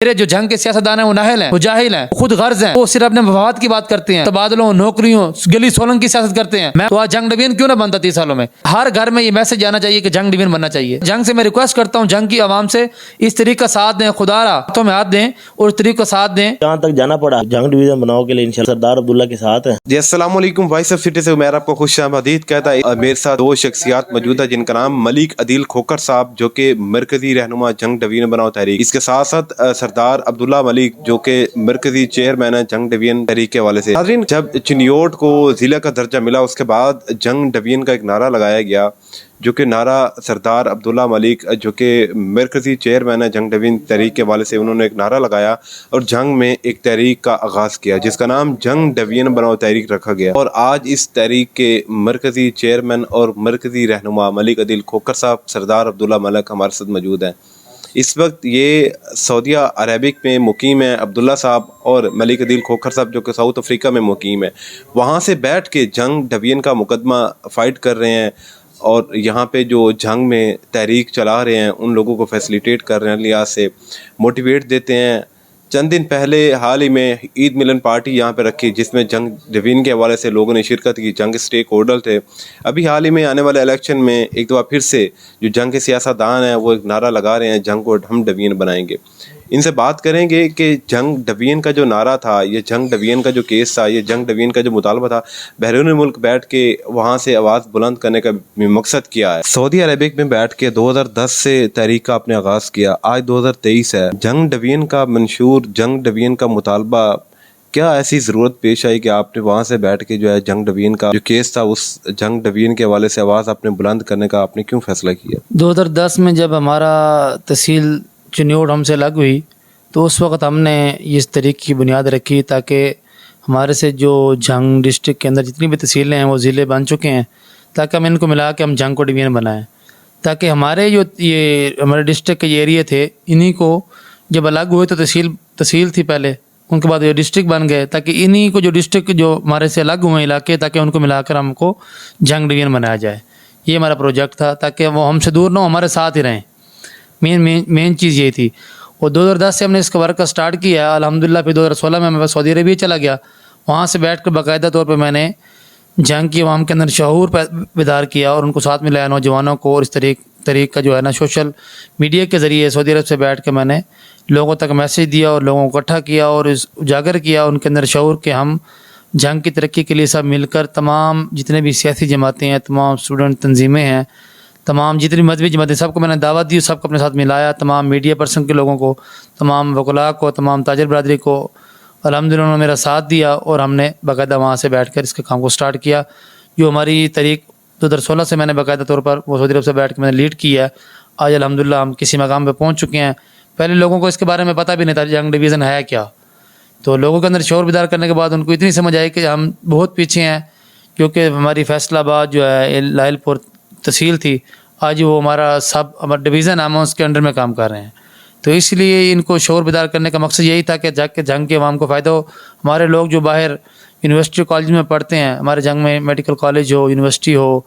میرے جو جنگ کے سیاستدان ہیں وہ نااہل ہیں، وہ جاہل ہیں، خود غرض ہیں، وہ صرف اپنے مفاد کی بات کرتے ہیں، تبادلوں، نوکریوں، گلی سولنگ کی سیاست کرتے ہیں۔ میں تو آج جنگ ڈویژن کیوں نہ بنتا 30 سالوں میں؟ ہر گھر میں یہ میسج جانا چاہیے کہ جنگ ڈویژن بننا چاہیے۔ جنگ سے میں ریکویسٹ کرتا ہوں جنگ کی عوام سے اس طریقے کا ساتھ دیں، خدا را ہاتھوں میں ہاتھ دیں اور اس طریقے کا ساتھ دیں۔ جہاں تک جانا پڑا جنگ ڈویژن بناؤ کے لیے انشاءاللہ سردار عبداللہ کے ساتھ ہیں۔ جی السلام علیکم، وائس آف سٹی سے عمیر آپ کو خوش آمدید کہتا ہے۔ میرے ساتھ دو شخصیات موجود ہیں جن کا نام ملک عدیل کھوکھر صاحب جو کہ مرکزی رہنما جنگ ڈویژن بناؤ تحریک، اس کے ساتھ ساتھ سردار عبداللہ ملک جو کہ مرکزی چیئرمین ہے جنگ ڈویژن تحریک کے حوالے سے۔ حاضرین، جب چنیوٹ کو ضلع کا درجہ ملا اس کے بعد جنگ ڈویژن کا ایک نعرہ لگایا گیا، جو کہ نعرہ سردار عبداللہ ملک جو کہ مرکزی چیئرمین ہے جنگ ڈویژن تحریک کے حوالے سے، انہوں نے ایک نعرہ لگایا اور جنگ میں ایک تحریک کا آغاز کیا جس کا نام جنگ ڈویژن بناؤ تحریک رکھا گیا۔ اور آج اس تحریک کے مرکزی چیئرمین اور مرکزی رہنما ملک عدیل کھوکھر صاحب سردار عبداللہ ملک ہمارے ساتھ موجود ہیں۔ اس وقت یہ سعودیہ عربک میں مقیم ہے عبداللہ صاحب، اور ملک عدیل کھوکھر صاحب جو کہ ساؤتھ افریقہ میں مقیم ہے، وہاں سے بیٹھ کے جنگ ڈویژن کا مقدمہ فائٹ کر رہے ہیں اور یہاں پہ جو جنگ میں تحریک چلا رہے ہیں ان لوگوں کو فیسیلیٹیٹ کر رہے ہیں، لحاظ سے موٹیویٹ دیتے ہیں۔ چند دن پہلے حال ہی میں عید ملن پارٹی یہاں پہ رکھی جس میں جنگ ڈویژن کے حوالے سے لوگوں نے شرکت کی، جنگ اسٹیک ہولڈر تھے۔ ابھی حال ہی میں آنے والے الیکشن میں ایک دفعہ پھر سے جو جنگ کے سیاستدان ہیں وہ ایک نعرہ لگا رہے ہیں جنگ کو ہم ڈویژن بنائیں گے۔ ان سے بات کریں گے کہ جنگ ڈویژن کا جو نعرہ تھا، یہ جنگ ڈویژن کا جو کیس تھا، یہ جنگ ڈویژن کا جو مطالبہ تھا، بیرون ملک بیٹھ کے وہاں سے آواز بلند کرنے کا مقصد کیا ہے۔ سعودی عربک میں بیٹھ کے 2010 سے تحریک کا آپ نے آغاز کیا، آج 2023 ہے۔ جنگ ڈویژن کا منشور، جنگ ڈویژن کا مطالبہ، کیا ایسی ضرورت پیش آئی کہ آپ نے وہاں سے بیٹھ کے جو ہے جنگ ڈویژن کا جو کیس تھا اس جنگ ڈویژن کے حوالے سے آواز آپ نے بلند کرنے کا آپ نے کیوں فیصلہ کیا؟ 2010 میں جب ہمارا تحصیل چنیوٹ ہم سے الگ ہوئی تو اس وقت ہم نے اس طریقے کی بنیاد رکھی تاکہ ہمارے سے جو جنگ ڈسٹرکٹ کے اندر جتنی بھی تحصیلیں ہیں وہ ضلع بن چکے ہیں، تاکہ ہم ان کو ملا کے ہم جنگ کو ڈویژن بنائیں، تاکہ ہمارے جو یہ ہمارے ڈسٹرکٹ کے یہ ایریا تھے انہی کو جب الگ ہوئے تو تحصیل تھی پہلے، ان کے بعد یہ ڈسٹرکٹ بن گئے، تاکہ انہی کو جو ڈسٹرکٹ جو ہمارے سے الگ ہوئے علاقے تاکہ ان کو ملا کر ہم کو جنگ ڈویژن بنایا جائے۔ یہ ہمارا پروجیکٹ تھا تاکہ وہ ہم سے دور نہ ہو، ہمارے ساتھ ہی رہیں۔ مین چیز یہی تھی۔ اور 2010 سے ہم نے اس کا ورک کا سٹارٹ کیا، الحمدللہ۔ پھر 2016 میں سعودی عربیہ چلا گیا، وہاں سے بیٹھ کر باقاعدہ طور پہ میں نے جنگ کی عوام کے اندر شعور بیدار کیا اور ان کو ساتھ میں لایا، نوجوانوں کو، اور اس طریق کا جو ہے نا سوشل میڈیا کے ذریعے سعودی عرب سے بیٹھ کے میں نے لوگوں تک میسیج دیا اور لوگوں کو اکٹھا کیا اور اجاگر کیا ان کے اندر شعور کہ ہم جنگ کی ترقی کے لیے سب مل کر، تمام جتنے بھی سیاسی جماعتیں ہیں، تمام اسٹوڈنٹ تنظیمیں ہیں، تمام جتنی مذہبی جماعتیں، سب کو میں نے دعوت دی، سب کو اپنے ساتھ ملایا، تمام میڈیا پرسن کے لوگوں کو، تمام وکلاء کو، تمام تاجر برادری کو۔ الحمدللہ انہوں نے میرا ساتھ دیا اور ہم نے باقاعدہ وہاں سے بیٹھ کر اس کے کام کو سٹارٹ کیا۔ جو ہماری تحریک 2016 سے میں نے باقاعدہ طور پر وہ سعودی عرب سے بیٹھ کے میں نے لیڈ کی ہے۔ آج الحمدللہ ہم کسی مقام پہ پہنچ چکے ہیں۔ پہلے لوگوں کو اس کے بارے میں پتہ بھی نہیں تھا جنگ ڈویژن ہے کیا، تو لوگوں کے اندر شعور بیدار کرنے کے بعد ان کو اتنی سمجھ آئی کہ ہم بہت پیچھے ہیں، کیونکہ ہماری فیصل آباد جو ہے لائل پور تحصیل تھی، آج وہ ہمارا ہمارا ڈویژن ہم اس کے انڈر میں کام کر رہے ہیں۔ تو اس لیے ان کو شعور بیدار کرنے کا مقصد یہی تھا کہ جنگ کے عوام کو فائدہ ہو۔ ہمارے لوگ جو باہر یونیورسٹی کالج میں پڑھتے ہیں، ہمارے جنگ میں میڈیکل کالج ہو، یونیورسٹی ہو،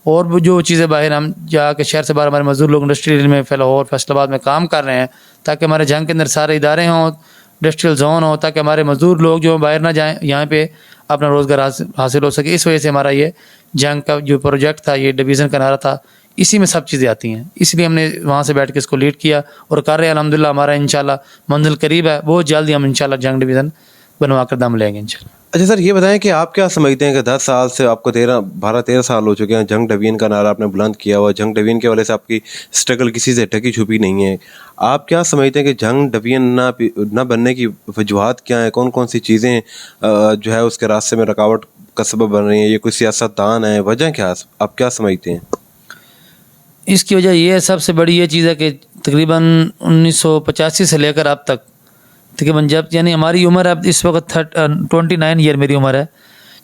اور بھی جو چیزیں باہر ہم جا کے شہر سے باہر ہمارے مزدور لوگ انڈسٹریل میں لاہور فیصل آباد میں کام کر رہے ہیں، تاکہ ہمارے جنگ کے اندر سارے ادارے ہوں، انڈسٹریل زون ہو، تاکہ ہمارے مزدور لوگ جو باہر نہ جائیں، یہاں پہ اپنا روزگار حاصل ہو سکے۔ اس وجہ سے ہمارا یہ جنگ کا جو پروجیکٹ تھا، یہ ڈویژن کا نعرہ تھا، اسی میں سب چیزیں آتی ہیں، اس لیے ہم نے وہاں سے بیٹھ کے اس کو لیڈ کیا اور کر رہے ہیں۔ الحمدللہ ہمارا انشاءاللہ منزل قریب ہے، بہت جلدی ہم انشاءاللہ جنگ ڈویژن بنوا کر دم لیں گے انشاءاللہ۔ اچھا سر، یہ بتائیں کہ آپ کیا سمجھتے ہیں کہ 10 سال سے آپ کو 12-13 سال ہو چکے ہیں، جنگ ڈویژن کا نعرہ آپ نے بلند کیا ہوا، جنگ ڈویژن کے والے سے آپ کی اسٹرگل کسی سے ڈھکی چھپی نہیں ہے، آپ کیا سمجھتے ہیں کہ جنگ ڈویژن نہ بننے کی وجوہات کیا ہیں؟ کون کون سی چیزیں جو ہے اس کے راستے میں رکاوٹ کا سبب بن رہی ہیں؟ یہ کوئی سیاستدان ہے، وجہ کیا ہے؟ آپ کیا سمجھتے ہیں؟ اس کی وجہ یہ ہے، سب سے بڑی یہ چیز ہے کہ تقریباً 1985 سے لے کر اب تک تقریباً جب یعنی ہماری عمر اب اس وقت 29 ایئر میری عمر ہے،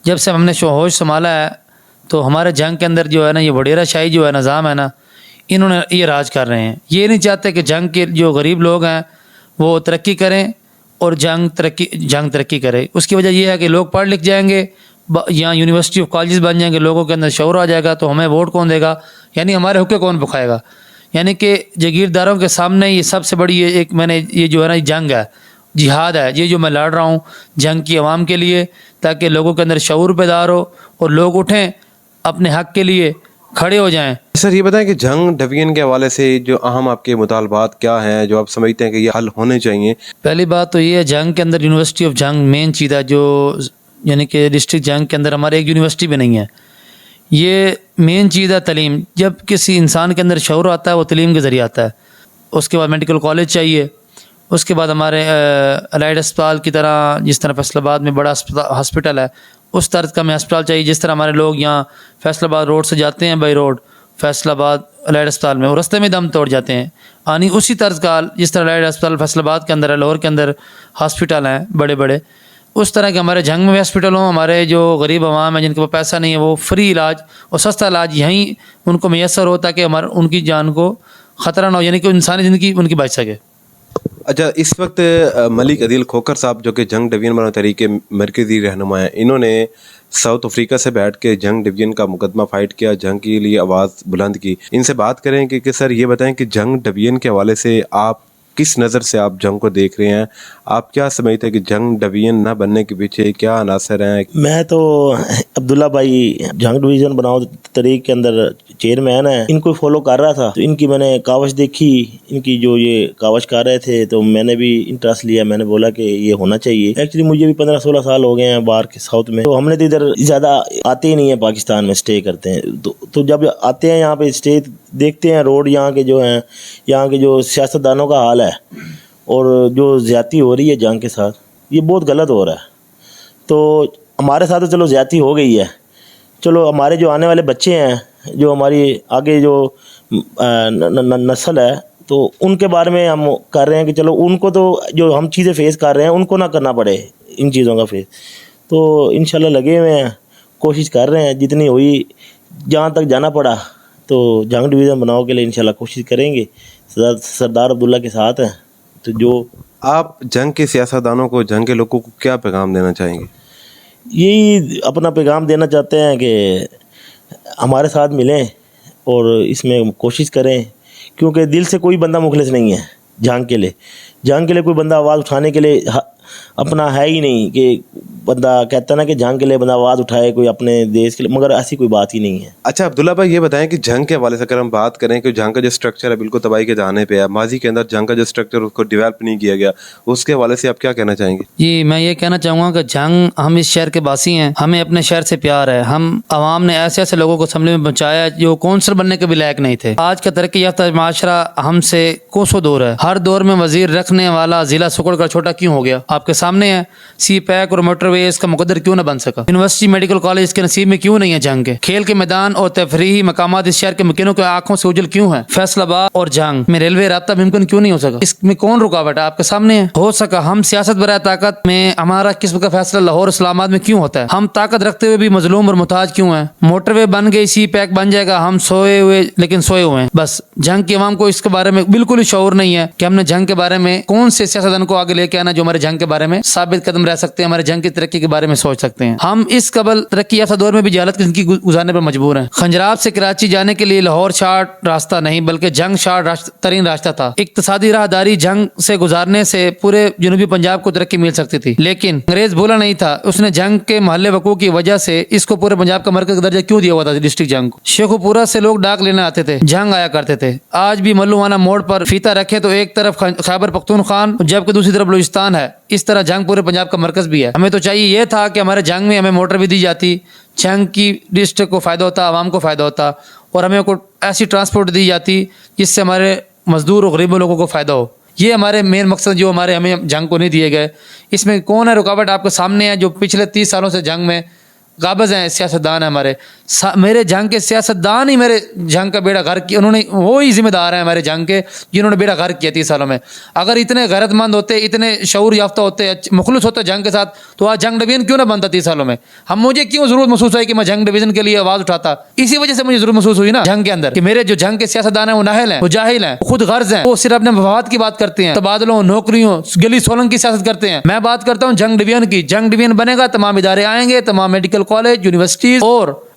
جب سے ہم نے ہوش سنبھالا ہے تو ہمارے جنگ کے اندر جو ہے نا یہ وڈیرا شاہی جو ہے نظام ہے نا، انہوں نے یہ راج کر رہے ہیں۔ یہ نہیں چاہتے کہ جنگ کے جو غریب لوگ ہیں وہ ترقی کریں اور جنگ ترقی کرے۔ اس کی وجہ یہ ہے کہ لوگ پڑھ لکھ جائیں گے، یہاں یونیورسٹی آف کالجز بن جائیں گے، لوگوں کے اندر شعور آ جائے گا، تو ہمیں ووٹ کون دے گا، یعنی ہمارے حقوق کون بکھائے گا۔ یعنی کہ جگیرداروں کے سامنے یہ سب سے بڑی ایک میں نے یہ جو ہے نا جنگ ہے، جہاد ہے، یہ جو میں لڑ رہا ہوں جنگ کی عوام کے لیے، تاکہ لوگوں کے اندر شعور بیدار ہو اور لوگ اٹھیں اپنے حق کے لیے کھڑے ہو جائیں۔ سر یہ بتائیں کہ جنگ ڈویژن کے حوالے سے جو اہم آپ کے مطالبات کیا ہیں جو آپ سمجھتے ہیں کہ یہ حل ہونے چاہیے؟ پہلی بات تو یہ ہے جنگ کے اندر یونیورسٹی آف جنگ مین چیز ہے، جو یعنی کہ ڈسٹرکٹ جنگ کے اندر ہمارے ایک یونیورسٹی بھی نہیں ہے، یہ مین چیز ہے تعلیم۔ جب کسی انسان کے اندر شعور آتا ہے وہ تعلیم کے ذریعے آتا ہے۔ اس کے بعد میڈیکل کالج چاہیے، اس کے بعد ہمارے الائڈ اسپتال کی طرح، جس طرح فیصل آباد میں بڑا ہاسپٹل ہے اس طرح کا ہمیں ہسپتال چاہیے، جس طرح ہمارے لوگ یہاں فیصل آباد روڈ سے جاتے ہیں بائی روڈ فیصل آباد الائڈ اسپتال میں، اور رستے میں دم توڑ جاتے ہیں، یعنی اسی طرز کا جس طرح الائڈ اسپتال فیصل آباد کے اندر ہے، لاہور کے اندر ہاسپٹل ہیں بڑے بڑے، اس طرح کے ہمارے جنگ میں بھی ہاسپٹل ہوں۔ ہمارے جو غریب عوام ہیں جن کے پاس پیسہ نہیں ہے وہ فری علاج اور سستا علاج یہیں ان کو میسر ہو، تاکہ ان کی جان کو خطرہ نہ ہو، یعنی کہ انسانی زندگی ان کی بچ سکے۔ اچھا، اس وقت ملک عدیل کھوکھر صاحب جو کہ جنگ ڈویژن بناؤ تحریک کے مرکزی رہنما ہیں، انہوں نے ساؤتھ افریقہ سے بیٹھ کے جنگ ڈویژن کا مقدمہ فائٹ کیا، جنگ کے لیے آواز بلند کی۔ ان سے بات کریں کہ سر یہ بتائیں کہ جنگ ڈویژن کے حوالے سے آپ کس نظر سے آپ جنگ کو دیکھ رہے ہیں؟ آپ کیا سمجھتے ہیں کہ جنگ ڈویژن نہ بننے کے پیچھے کیا عناصر ہیں؟ میں تو عبداللہ بھائی جنگ ڈویژن بناؤ تحریک کے اندر چیئرمین ہیں، ان کو فالو کر رہا تھا، تو ان کی میں نے کاوش دیکھی، ان کی جو یہ کاوش کر رہے تھے تو میں نے بھی انٹرسٹ لیا، میں نے بولا کہ یہ ہونا چاہیے۔ ایکچولی مجھے بھی 15-16 سال ہو گئے ہیں باہر کے ساؤتھ میں، تو ہم نے تو ادھر زیادہ آتے ہی نہیں ہیں، پاکستان میں اسٹے کرتے ہیں، تو جب آتے ہیں یہاں پہ اسٹے دیکھتے ہیں روڈ یہاں کے جو ہیں، یہاں کے جو سیاستدانوں کا حال ہے اور جو زیادتی ہو رہی ہے جنگ کے ساتھ، یہ بہت غلط ہو رہا ہے۔ تو ہمارے ساتھ تو چلو زیادتی ہو گئی ہے، چلو ہمارے جو آنے والے بچے ہیں، جو ہماری آگے جو نسل ہے، تو ان کے بارے میں ہم کر رہے ہیں کہ چلو ان کو تو جو ہم چیزیں فیس کر رہے ہیں ان کو نہ کرنا پڑے ان چیزوں کا فیس۔ تو انشاءاللہ لگے ہوئے ہیں، کوشش کر رہے ہیں، جتنی ہوئی جہاں تک جانا پڑا تو جنگ ڈویژن بناؤ کے لیے انشاءاللہ کوشش کریں گے، سردار عبداللہ کے ساتھ ہیں۔ تو جو آپ جنگ کے سیاستدانوں کو، جنگ کے لوگوں کو کیا پیغام دینا چاہیں گے؟ یہی اپنا پیغام دینا چاہتے ہیں کہ ہمارے ساتھ ملیں اور اس میں کوشش کریں، کیونکہ دل سے کوئی بندہ مخلص نہیں ہے جنگ کے لیے۔ جنگ کے لیے کوئی بندہ آواز اٹھانے کے لیے اپنا ہے ہی نہیں، کہ بندہ کہتا ہے نا کہ جنگ کے لیے بندہ آواز اٹھائے کوئی اپنے دیش کے لیے، مگر ایسی کوئی بات ہی نہیں ہے۔ اچھا عبداللہ بھائی، یہ بتائیں کہ جنگ کے حوالے سے اگر ہم بات کریں کہ جنگ کا جو اسٹرکچر ہے بالکل تباہی کے جانے پہ ہے، ماضی کے اندر جنگ کا جو اسٹرکچر اس کو ڈیولپ نہیں کیا گیا، اس کے حوالے سے آپ کیا کہنا چاہیں گے؟ جی میں یہ کہنا چاہوں گا کہ جنگ، ہم اس شہر کے باسی ہیں، ہمیں اپنے شہر سے پیار ہے، ہم عوام نے ایسے ایسے لوگوں کو اسمبلی میں پہنچایا جو کونسل بننے کے بھی لائق نہیں تھے۔ آج کا ترقی یافتہ معاشرہ ہم سے کوسوں دور ہے، ہر دور میں وزیر رکھنے والا ضلع سکڑ کر چھوٹا کیوں ہو گیا؟ آپ کے سامنے ہے، سی پیک اور موٹر ویز کا مقدر کیوں نہ بن سکا؟ یونیورسٹی میڈیکل کالج اس کے نصیب میں کیوں نہیں ہے جنگ کے؟ کھیل کے میدان اور تفریحی مقامات اس شہر کے مکینوں کے آنکھوں سے اوجھل کیوں ہے؟ فیصل آباد اور جنگ میں ریلوے رابطہ ممکن کیوں نہیں ہو سکا؟ اس میں کون رکاوٹ ہے؟ آپ کے سامنے ہے، ہو سکا۔ ہم سیاست برائے طاقت میں ہمارا قسم کا فیصلہ لاہور اسلام آباد میں کیوں ہوتا ہے؟ ہم طاقت رکھتے ہوئے بھی مظلوم اور محتاج کیوں ہیں؟ موٹر وے بن گئی، سی پیک بن جائے گا، ہم سوئے ہوئے لیکن سوئے ہوئے ہیں۔ بس جنگ کی عوام کو اس کے بارے میں بالکل ہی شعور نہیں ہے کہ ہم نے جنگ کے بارے میں کون سے سیاستدان کو آگے لے کے آنا جو ہمارے جنگ کے بارے میں ثابت قدم رہ سکتے ہیں، ہمارے جنگ کی ترقی کے بارے میں سوچ سکتے ہیں۔ ہم اس قبل ترقی یافتہ دور میں بھی جہالت کی زندگی گزارنے پر مجبور ہیں۔ خنجراب سے کراچی جانے کے لیے لاہور شارٹ راستہ نہیں بلکہ جنگ شارٹ ترین راستہ تھا۔ اقتصادی راہداری جنگ سے گزارنے سے پورے جنوبی پنجاب کو ترقی مل سکتی تھی، لیکن انگریز بھولا نہیں تھا، اس نے جنگ کے محلے وقوع کی وجہ سے اس کو پورے پنجاب کا مرکز کا درجہ کیوں دیا ہوا تھا؟ ڈسٹرکٹ جنگ کو شیخو پورہ سے لوگ ڈاک لینے آتے تھے، جنگ آیا کرتے تھے۔ آج بھی ملوانہ موڑ پر فیتا رکھے تو ایک طرف خیبر پختونخوا جبکہ دوسری طرف بلوچستان ہے، اس طرح جنگ پورے پنجاب کا مرکز بھی ہے۔ ہمیں تو چاہیے یہ تھا کہ ہمارے جنگ میں ہمیں موٹر بھی دی جاتی، جنگ کی ڈسٹرکٹ کو فائدہ ہوتا، عوام کو فائدہ ہوتا، اور ہمیں کوئی ایسی ٹرانسپورٹ دی جاتی جس سے ہمارے مزدور اور غریبوں لوگوں کو فائدہ ہو۔ یہ ہمارے مین مقصد جو ہمیں جنگ کو نہیں دیے گئے۔ اس میں کون ہے رکاوٹ؟ آپ کے سامنے ہے، جو پچھلے 30 سالوں سے جنگ میں قابض ہیں، سیاستدان ہیں ہمارے۔ میرے جنگ کے سیاستدان ہی میرے جنگ کا بیڑا غرق کیا، انہوں نے وہی ذمہ دار ہیں ہمارے جنگ کے جنہوں نے بیڑا غرق کیا 30 سالوں میں۔ اگر اتنے غیرت مند ہوتے، اتنے شعور یافتہ ہوتے، مخلص ہوتے جنگ کے ساتھ، تو آج جنگ ڈویژن کیوں نہ بنتا 30 سالوں میں؟ مجھے کیوں ضرورت محسوس ہوئی کہ میں جنگ ڈویژن کے لیے آواز اٹھاتا؟ اسی وجہ سے مجھے ضرورت محسوس ہوئی نا جنگ کے اندر کہ میرے جو جنگ کے سیاستدان ہیں وہ نااہل ہیں، وہ جاہل ہیں، خود غرض ہیں، وہ صرف اپنے مفاد کی بات کرتے ہیں، تبادلوں، نوکریوں، گلی سولنگ کی سیاست کرتے ہیں۔ میں بات کرتا ہوں جنگ ڈویژن کی۔ جنگ ڈویژن بنے گا، تمام ادارے آئیں گے، تمام میڈیکل کالج، یونیورسٹیز اور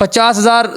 50,000